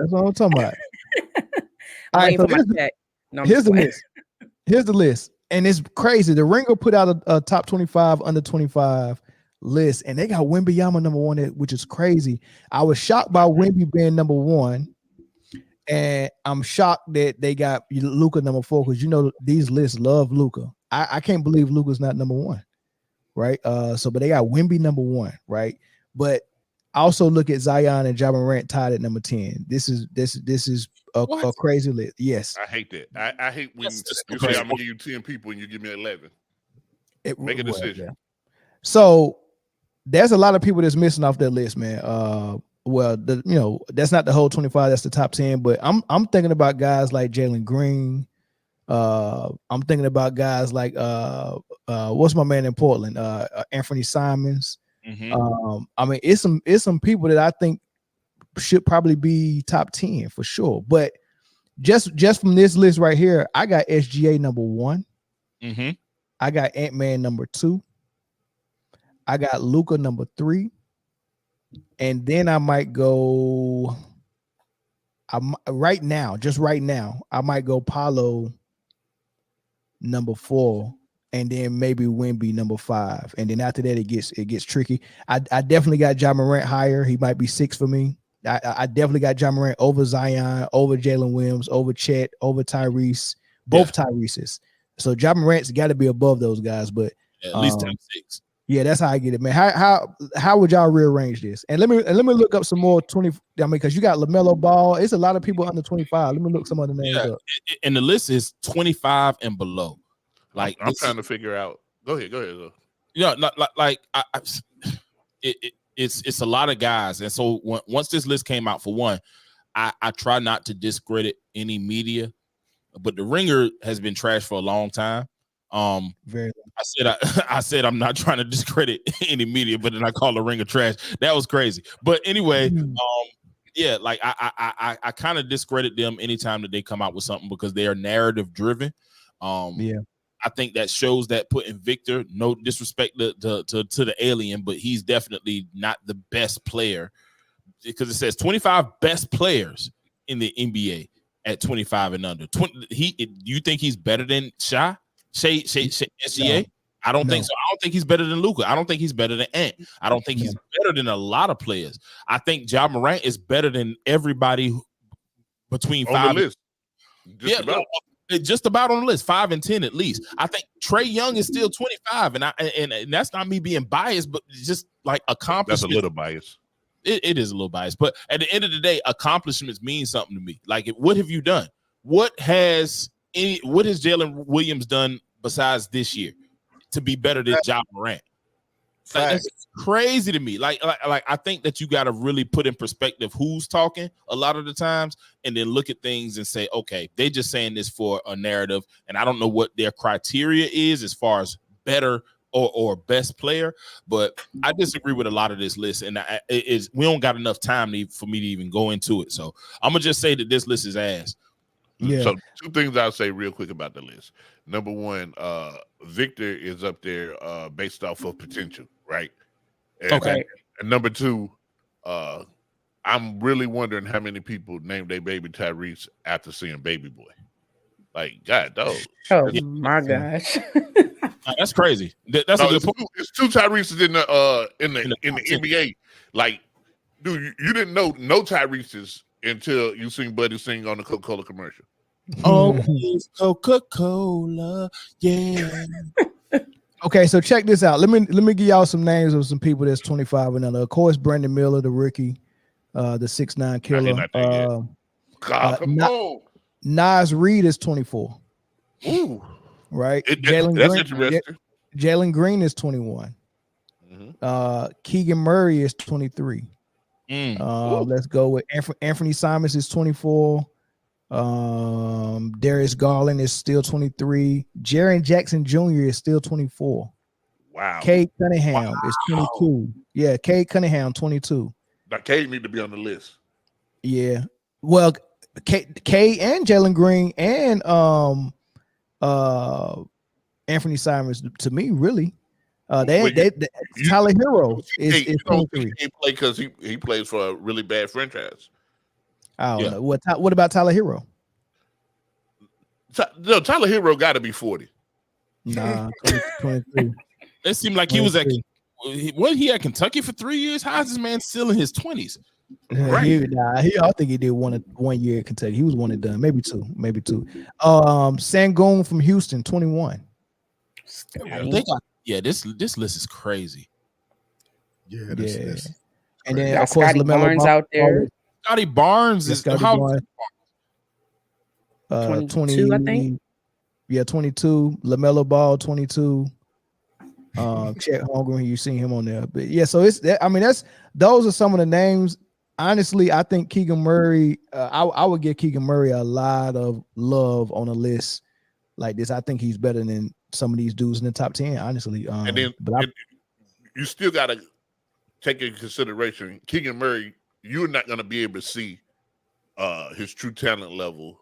That's what I'm talking about. I'm All right, waiting so for my check. No, I'm here's just the playing. list. Here's the list, and it's crazy. The Ringer put out a top 25 under 25 list, and they got Wembanyama number one, which is crazy. I was shocked by Wemby being number one, and I'm shocked that they got Luka number four because these lists love Luka. I can't believe Luka's not number one, right? But they got Wemby number one, right? But I also look at Zion and Ja Morant tied at number 10. This is a crazy list. Yes, I hate that. I hate when you say crazy. I'm gonna give you 10 people and you give me 11. Make a decision. Yeah. So there's a lot of people that's missing off that list, man. That's not the whole 25. That's the top 10. But I'm thinking about guys like Jalen Green. I'm thinking about guys like what's my man in Portland? Anthony Simons. Mm-hmm. I mean, it's some people that I think should probably be top 10 for sure. But just from this list right here, I got SGA number one. Mm-hmm. I got Ant-Man number 2. I got Luka number 3. And then I might go right now, I might go Paolo number 4, and then maybe Wemby number 5. And then after that, it gets tricky. I definitely got Ja Morant higher. He might be 6 for me. I definitely got Ja Morant over Zion, over Jalen Williams, over Chet, over Tyrese, both Tyrese's. So Ja Morant's got to be above those guys, but at least top 6. Yeah, that's how I get it, man. How would y'all rearrange this? And let me look up some more 20. I mean, because you got LaMelo Ball. It's a lot of people under 25. Let me look some other names up. And the list is 25 and below. Like I'm trying to figure out. Go ahead. Though. Yeah, it's a lot of guys, and so once this list came out, for one, I try not to discredit any media, but the Ringer has been trash for a long time. Very. I said I'm not trying to discredit any media, but then I call the Ringer trash. That was crazy. But anyway, yeah, like I kind of discredit them anytime that they come out with something because they are narrative driven. Yeah. I think that shows that putting Victor, no disrespect to the alien, but he's definitely not the best player because it says 25 best players in the NBA at 25 and under. Do you think he's better than SGA? No. I don't think so. I don't think he's better than Luka. I don't think he's better than Ant. I don't think he's better than a lot of players. I think Ja Morant is better than everybody between on 5 the list. Just about on the list, 5 and 10 at least. I think Trae Young is still 25, and that's not me being biased, but just like accomplishments. That's a little biased. It is a little biased, but at the end of the day, accomplishments mean something to me. Like, what have you done? What has Jalen Williams done besides this year to be better than Ja Morant? Like, that's crazy to me. Like I think that you got to really put in perspective who's talking a lot of the times, and then look at things and say, okay, they just saying this for a narrative, and I don't know what their criteria is as far as better or best player, but I disagree with a lot of this list, and we don't got enough time for me to even go into it. So I'm gonna just say that this list is ass. Yeah. So 2 things I'll say real quick about the list. Number one, Victor is up there based off of potential, right? And, okay. And number 2, I'm really wondering how many people named their baby Tyrese after seeing Baby Boy. Like, God, dog. Oh my gosh. That's crazy. That's a good point. It's 2 Tyrese's in the NBA. Like, dude, you didn't know no Tyrese's until you seen Buddy sing on the Coca-Cola commercial. Oh, it's Coca-Cola, yeah. Okay, so check this out. Let me give y'all some names of some people that's 25 and under. Of course, Brandon Miller, the rookie, the 6'9" killer. God, come on. Nas Reed is 24. Ooh. Right? Jalen Green is 21. Keegan Murray is 23. Let's go with Anthony Simons is 24. Darius Garland is still 23. Jaren Jackson Jr. is still 24. Wow. Cade Cunningham is 22. Yeah, Cade Cunningham 22. Now Cade need to be on the list. Yeah. Well, Cade and Jalen Green and Anthony Simons, to me, really. Tyler Hero is 23. He play because he plays for a really bad franchise. I don't know. What about Tyler Hero? No, Tyler Hero got to be 40. Nah, 23. It seemed like he was at he at Kentucky for 3 years. How is this man still in his 20s? Right. I think he did 1 year at Kentucky. He was one and done, maybe two. Sangoon from Houston, 21. This list is crazy. Yeah, this and then got of course Scotty LaMelo Barnes out there. Scotty Barnes is how 22, I think. Yeah, 22. LaMelo Ball, 22. Chet Holmgren, you seen him on there, but yeah. So those are some of the names. Honestly, I think Keegan Murray. I would give Keegan Murray a lot of love on a list like this. I think he's better than some of these dudes in the top 10. Honestly, And then you still got to take into consideration Keegan Murray. You're not going to be able to see his true talent level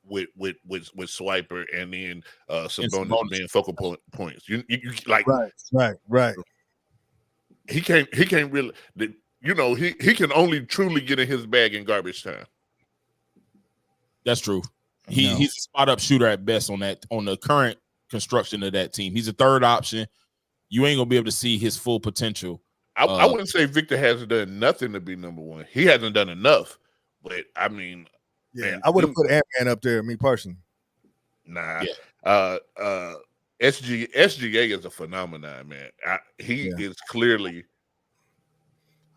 with Swiper and then Sabonis being focal points. You like right. He can't really. He can only truly get in his bag in garbage time. That's true. He's a spot up shooter at best on the current construction of that team. He's a third option. You ain't gonna be able to see his full potential. I wouldn't say Victor hasn't done nothing to be number one. He hasn't done enough, but I mean, man, I would have put Ant-Man up there, me personally. Nah. Yeah. SGA is a phenomenon, man. He is clearly.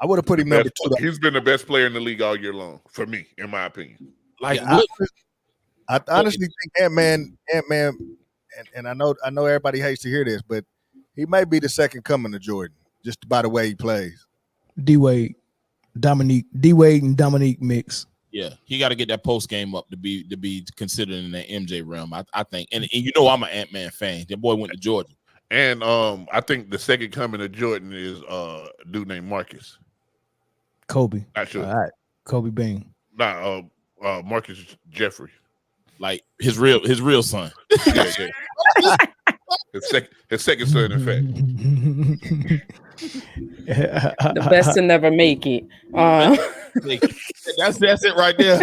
I would have put him number 2. He's been the best player in the league all year long, for me, in my opinion. Like I honestly think Ant-Man, and I know everybody hates to hear this, but he may be the second coming of Jordan, just by the way he plays. D-Wade and Dominique mix. Yeah, he got to get that post game up to be considered in the MJ realm. I think, and I'm an Ant-Man fan. That boy went to Georgia, and I think the second coming of Jordan is a dude named Marcus. Kobe. Not sure. All right. Kobe Bean. Nah, Marcus Jeffrey. Like his real son. Yeah. His second son, in fact. The best to never make it. That's it right there.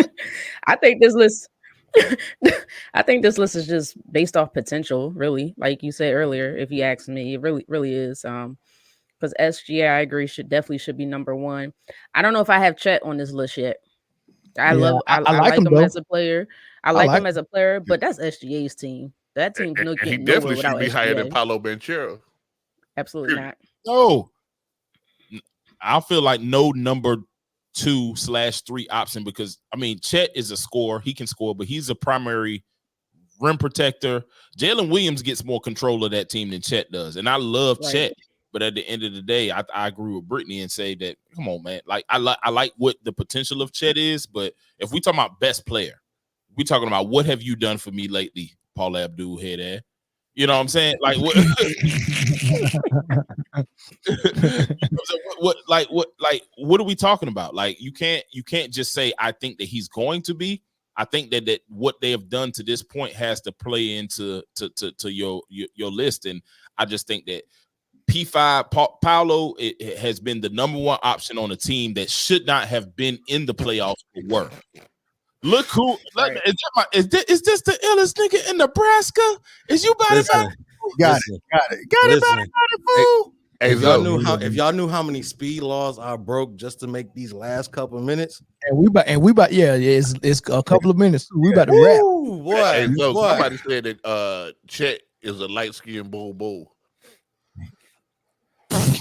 I think this list is just based off potential, really. Like you said earlier, if you ask me, it really is. Because SGA, I agree, should be number one. I don't know if I have Chet on this list yet. I like him as a player. I like him as a player, but that's SGA's team. That team's not getting he definitely should be SGA. higher than Paolo Banchero. Absolutely not. No, I feel like no number 2/3 option because Chet is a scorer. He can score, but he's a primary rim protector. Jalen Williams gets more control of that team than Chet does, and I love Chet. But at the end of the day, I agree with Brittany and say that, come on, man. Like I like what the potential of Chet is, but if we talking about best player, we talking about what have you done for me lately, Paul Abdul head ass. You know what I'm saying? Like what? what are we talking about? Like you can't just say I think that he's going to be. I think that what they have done to this point has to play into to your list, and I just think that. P5 Paolo it has been the number one option on a team that should not have been in the playoffs for work. Look who is this the illest nigga in Nebraska? Is you about to got it, fool? Hey, if y'all knew how many speed laws I broke just to make these last couple of minutes, and we about it's a couple of minutes. We about to wrap. Somebody said that Chet is a light skinned bull.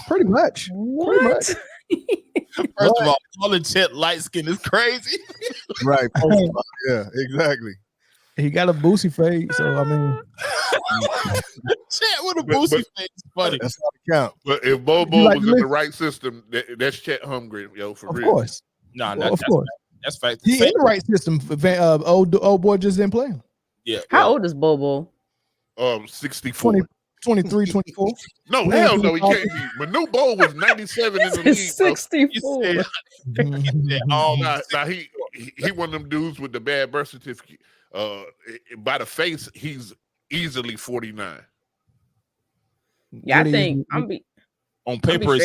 Pretty much. What? First of all, calling Chet light skin is crazy. Right. Yeah, exactly. He got a boosie fade, so Chet with a boosie fade is funny. That's not the count. But if Bobo was in the right system, that's Chet Holmgren, for real. Of course. Of course. That's fact. He in the right system. Old boy just didn't play him. Yeah. How old is Bobo? 64. 23, 24. No, hell no, he can't be. Manu Bol was 97 in the league. 64. He one of them dudes with the bad birth certificate. By the face, he's easily 49. Yeah, I think on paper.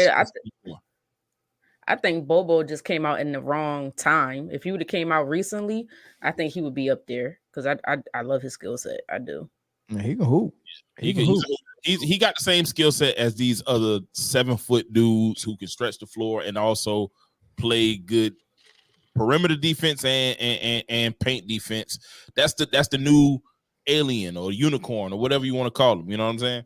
I think Bobo just came out in the wrong time. If he would have came out recently, I think he would be up there because I love his skill set. I do. Man, he can hoop. He got the same skill set as these other 7-foot dudes who can stretch the floor and also play good perimeter defense and paint defense. That's the new alien or unicorn or whatever you want to call them. You know what I'm saying?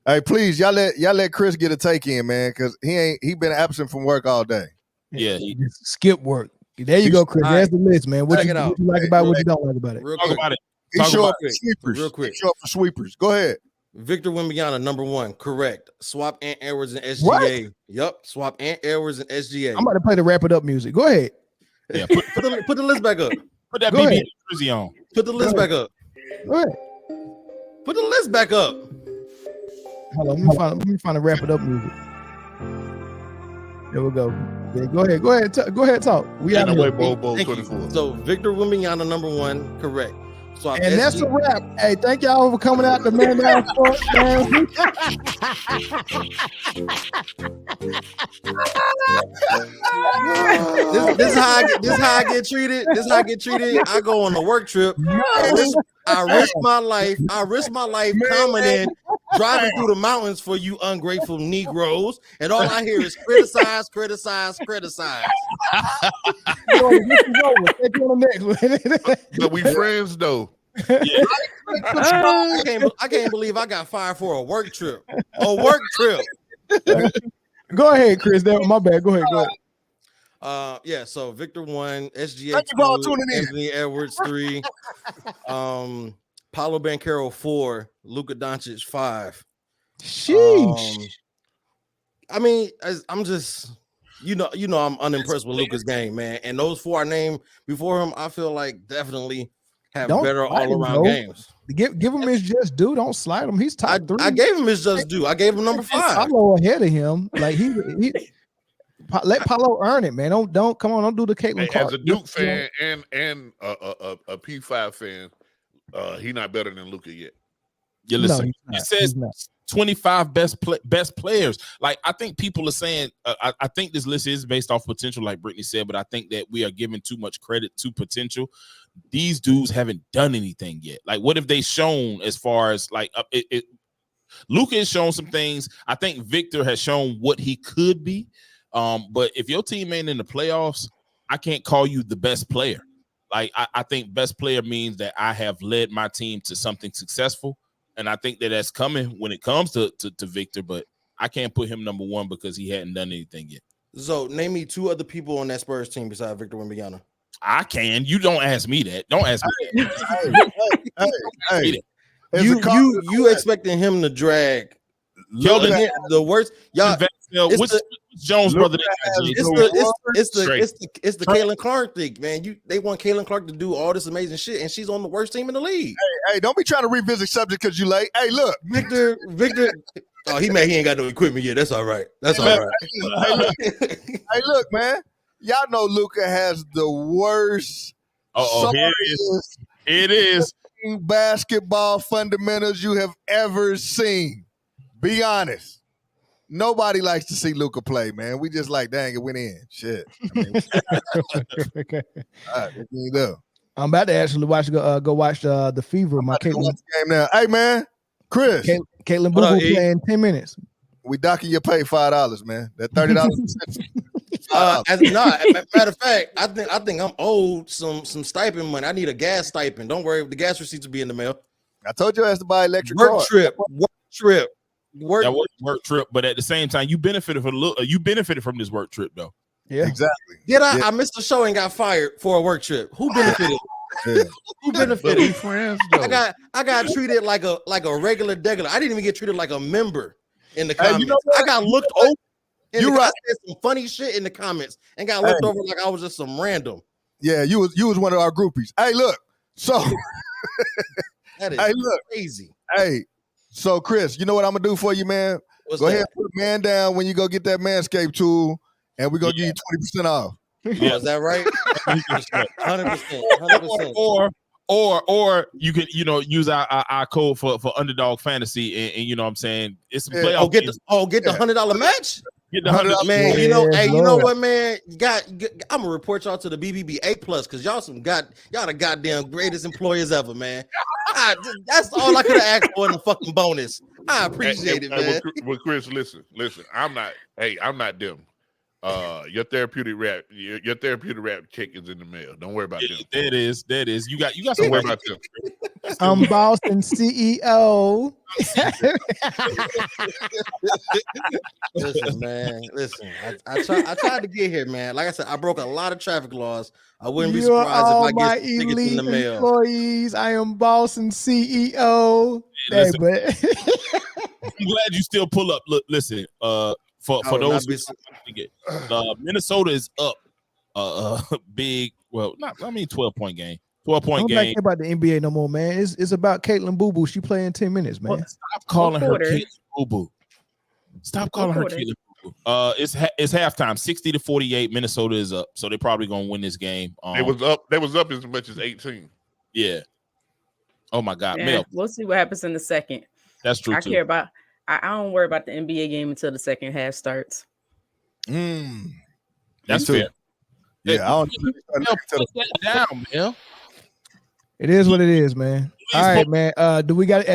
Hey, please, y'all let Chris get a take in, man, because he been absent from work all day. Yeah, skip work. There you go, Chris. There's the list, man. What you like about it, what you don't like about it? Talk about it. He show up for sweepers. Real quick. He show up for sweepers. Go ahead. Victor Wembanyama, number 1, correct. Swap Ant Edwards and SGA. What? Yep, swap Ant Edwards and SGA. I'm about to play the wrap it up music. Go ahead. Yeah, put the list back up. Put that BB jersey on. Put the list back up. Go ahead. Put the list back up. Hold on, let me find the wrap it up music. There we go. Yeah, go ahead, talk. We out away, here. Bobo 24. So Victor Wembanyama, number 1, correct. So and that's a wrap. Hey, thank y'all for coming out to Man Down Sports, man. This is how I get treated. This is how I get treated. I go on a work trip. I risk my life. Commenting, driving through the mountains for you ungrateful Negroes, and all I hear is criticize. But we friends though. Yeah. I can't believe I got fired for a work trip. Go ahead, Chris. My bad. Go ahead. Yeah. So Victor 1, SGA 2, Anthony Edwards 3, Paolo Banchero 4, Luka Doncic 5. Sheesh. I mean, I'm just, I'm unimpressed with Luka's game, man. And those 4 I named before him, I feel like definitely have better all-around games. Give him his just due. Don't slide him. He's top 3. I gave him his just due. I gave him number 5. Paolo ahead of him. Like he let Paolo earn it, man. Don't come on. Don't do the Caitlin Clark. As a Duke fan and a P5 fan, he's not better than Luka yet. Yeah, listen. It says 25 best players. Like, I think people are saying, I think this list is based off potential, like Brittany said, but I think that we are giving too much credit to potential. These dudes haven't done anything yet. Like, what have they shown as far as like Luka has shown some things. I think Victor has shown what he could be. But if your team ain't in the playoffs, I can't call you the best player. Like, I think best player means that I have led my team to something successful. And I think that that's coming when it comes to Victor, but I can't put him number 1 because he hadn't done anything yet. So name me 2 other people on that Spurs team besides Victor Wembanyama. I can. You don't ask me that. Don't ask me. Hey. You expecting him to drag the worst? Y'all, what's Jones' brother? It's the Caitlin Clark thing, man. They want Caitlin Clark to do all this amazing shit, and she's on the worst team in the league. Hey, don't be trying to revisit subject because you late. Hey, look, Victor. Oh, he ain't got no equipment yet. That's all right. Hey, look, man. Y'all know Luka has the worst. Here it is. Basketball fundamentals you have ever seen. Be honest. Nobody likes to see Luka play, man. We just like, dang, it went in. Shit. I mean, all right, what can you do? I'm about to actually go watch the Fever. My Caitlin game now. Hey, man, Chris. Caitlin Boo Boo play in 10 minutes. We docking your pay $5, man. That $30. Matter of fact, I think I'm owed some stipend money. I need a gas stipend. Don't worry, the gas receipts will be in the mail. I told you I has to buy electric work trip. Work trip, but at the same time, you benefited from this work trip, though. Yeah, exactly. Did I? Yeah. I missed the show and got fired for a work trip. Who benefited? Yeah. Who benefited? Friends, though. I got treated like a regular degular. I didn't even get treated like a member in the comments. You know I got looked over. You right. I said some funny shit in the comments and got looked over like I was just some random. Yeah, you was one of our groupies. Hey, look. So that is crazy. Hey, so Chris, you know what I'm gonna do for you, man? Go ahead and put a man down when you go get that Manscaped tool, and we're gonna give you 20% off. Yeah, is that right? 100%. Or you can, use our code for underdog fantasy, and you know what I'm saying, it's some playoff. Get the $100 match. Get the $100. Man, Yeah, you know Lord. what, man? I'm gonna report y'all to the BBB A+ because y'all the goddamn greatest employers ever, man. That's all I could have asked for in the fucking bonus. I appreciate it, man. Well, Chris, listen. I'm not them. Your therapeutic rap check is in the mail. Don't worry about them. That is. You got Don't some worry about them. I'm Boston CEO. Listen, man. Listen, I tried to get here, man. Like I said, I broke a lot of traffic laws. I wouldn't be You are surprised all if I my get tickets elite in the mail. employees. I am Boston CEO. Listen. But I'm glad you still pull up. Look, listen. For those who Minnesota is up big. Well, 12-point game. 12-point I'm game. not care about the NBA no more, man. It's about Caitlin Boo Boo. She play in 10 minutes, man. Stop calling her Caitlin Boo Boo. Stop calling her Caitlin Boo Boo. It's halftime. 60-48. Minnesota is up, so they're probably gonna win this game. They was up as much as 18. Yeah. Oh my God, Yeah, Mel. we'll see what happens in the second. That's true. I don't worry about the NBA game until the second half starts. That's fair. Yeah, I don't put that down, Mel. It is what it is, man. All right, man. Do we got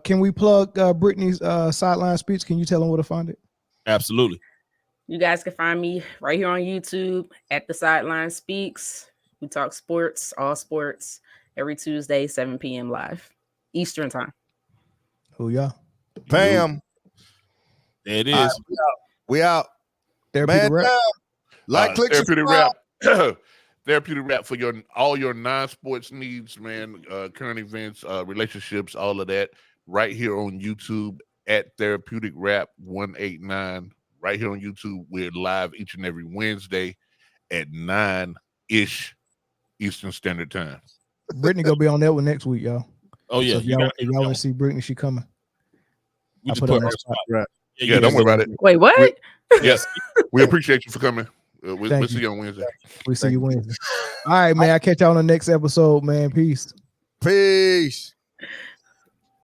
can we plug Brittany's sideline speech? Can you tell them where to find it? Absolutely. You guys can find me right here on YouTube at the Sideline Speaks. We talk sports, all sports, every Tuesday, 7 p.m. live, Eastern time. Who y'all? Bam. There it is. We out. Therapeutic rap. Click, therapeutic rap. Therapeutic rap for all your non-sports needs, man. Current events, relationships, all of that. Right here on YouTube at Therapeutic Rap 189. Right here on YouTube. We're live each and every Wednesday at 9-ish Eastern Standard Time. Brittany gonna be on that one next week, y'all. Oh yeah. So if y'all want to see Brittany, she coming. We just put her spot. Right. Yeah, don't worry about it. Wait, what? Yes, we appreciate you for coming. We'll see you on Wednesday. We see you Wednesday. All right, man. I'll catch y'all on the next episode, man. Peace. Peace.